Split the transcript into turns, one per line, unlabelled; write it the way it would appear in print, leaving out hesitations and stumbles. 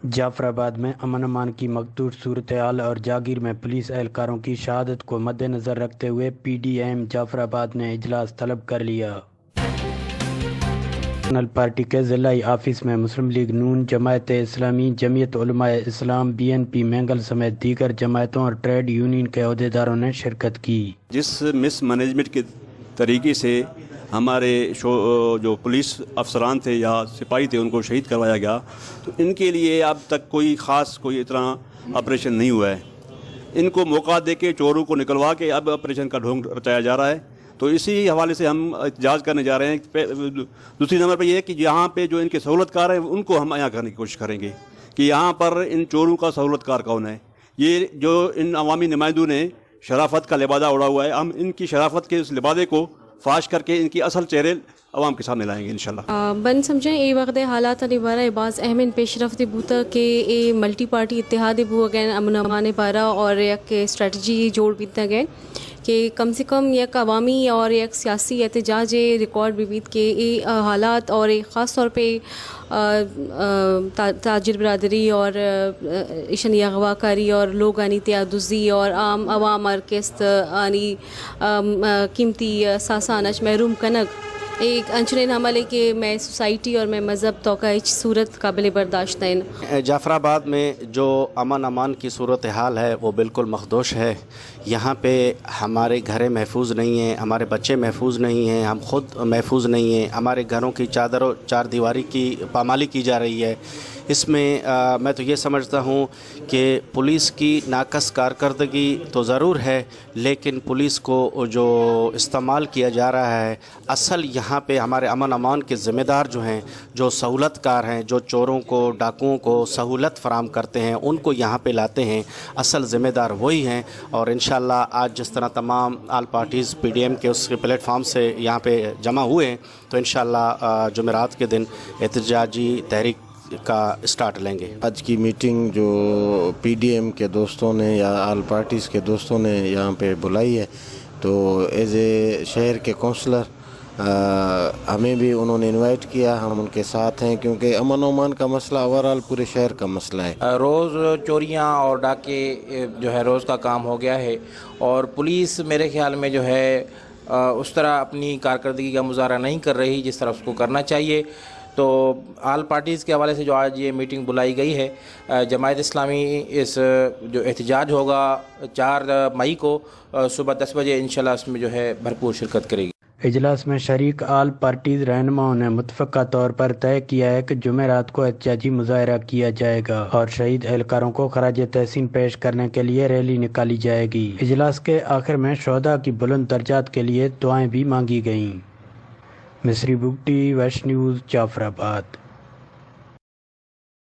جعفر آباد میں امن امان کی مخدوش صورتحال اور جاگیر میں پولیس اہلکاروں کی شہادت کو مد نظر رکھتے ہوئے پی ڈی ایم جعفر آباد نے اجلاس طلب کر لیا۔ نیشنل پارٹی کے ضلعی آفس میں مسلم league known, Jamaat Islami, Jamiat Ulema Islam, be N P Mengal سمیت دیگر جماعتوں اور ٹریڈ یونین کے عہدیداروں نے شرکت کی۔
جس مس مینجمنٹ کے طریقے سے ہمارے جو پولیس افسران تھے یا سپاہی تھے ان کو شہید کروایا گیا، تو ان کے لیے اب تک کوئی اتنا آپریشن نہیں ہوا ہے۔ ان کو موقع دے کے چوروں کو نکلوا کے اب آپریشن کا ڈھونگ رچایا جا رہا ہے، تو اسی حوالے سے ہم احتجاج کرنے جا رہے ہیں۔ دوسری نمبر پہ یہ ہے کہ یہاں پہ جو ان کے سہولت کار ہیں ان کو ہم یہاں کرنے کی کوشش کریں گے کہ یہاں پر ان چوروں کا سہولت کار کون ہے۔ یہ جو ان عوامی نمائندوں نے شرافت کا لبادہ اڑا ہوا ہے، ہم ان کی شرافت کے اس لبادے کو فاش کر کے ان کی اصل چہرے عوام کے سامنے لائیں گے انشاءاللہ۔
بن سمجھیں اے وقت حالات بارہ بعض اہم پیش رفت بوتا کہ اے ملٹی پارٹی اتحاد بو اگین امن امان بارہ اور یک اسٹریٹجی جوڑ بیتا گئے کہ کم سے کم یک عوامی اور یک سیاسی احتجاج ریکارڈ بھی بیت کہ اے حالات اور خاص طور پہ تاجر برادری اور ایشنی اغوا کاری اور لوگ آنی تیادزی اور عام عوام اور قسط آنی قیمتی ساسانش محروم کنک ایک انچنین عمل ہے کہ میں سوسائٹی اور میں مذہب توقع صورت قابل برداشت ہیں۔
جعفر آباد میں جو امن امان کی صورتحال ہے وہ بالکل مخدوش ہے۔ یہاں پہ ہمارے گھریں محفوظ نہیں ہیں، ہمارے بچے محفوظ نہیں ہیں، ہم خود محفوظ نہیں ہیں، ہمارے گھروں کی چار دیواری کی پامالی کی جا رہی ہے۔ اس میں میں تو یہ سمجھتا ہوں کہ پولیس کی ناقص کارکردگی تو ضرور ہے، لیکن پولیس کو جو استعمال کیا جا رہا ہے، اصل یہاں پہ ہمارے امن امان کے ذمہ دار جو ہیں، جو سہولت کار ہیں، جو چوروں کو ڈاکوؤں کو سہولت فراہم کرتے ہیں، ان کو یہاں پہ لاتے ہیں، اصل ذمہ دار وہی ہیں۔ اور انشاءاللہ آج جس طرح تمام all parties P D M کے اس کے پلیٹ فارم سے یہاں پہ جمع ہوئے ہیں، تو انشاءاللہ جمعرات کے دن احتجاجی تحریک کا اسٹارٹ لیں گے۔
آج کی میٹنگ جو پی ڈی ایم کے دوستوں نے یا آل پارٹیز کے دوستوں نے یہاں پہ بلائی ہے، تو ایز اے شہر کے کونسلر ہمیں بھی انہوں نے انوائٹ کیا، ہم ان کے ساتھ ہیں، کیونکہ امن و امان کا مسئلہ اوورآل پورے شہر کا مسئلہ ہے۔
روز چوریاں اور ڈاکے جو ہے روز کا کام ہو گیا ہے، اور پولیس میرے خیال میں جو ہے اس طرح اپنی کارکردگی کا مظاہرہ نہیں کر رہی جس طرح اس کو کرنا چاہیے۔ تو آل پارٹیز کے حوالے سے جو آج یہ میٹنگ بلائی گئی ہے، جماعت اسلامی اس جو احتجاج ہوگا 4 مئی کو صبح 10 بجے انشاءاللہ اس میں جو ہے بھرپور شرکت کرے گی۔
اجلاس میں شریک آل پارٹیز رہنماؤں نے متفقہ طور پر طے کیا ہے کہ جمعرات کو احتجاجی مظاہرہ کیا جائے گا اور شہید اہلکاروں کو خراج تحسین پیش کرنے کے لیے ریلی نکالی جائے گی۔ اجلاس کے آخر میں شہداء کی بلند درجات کے لیے دعائیں بھی مانگی گئیں۔ مصری بگ ٹی ویسٹ نیوز، جعفر آباد۔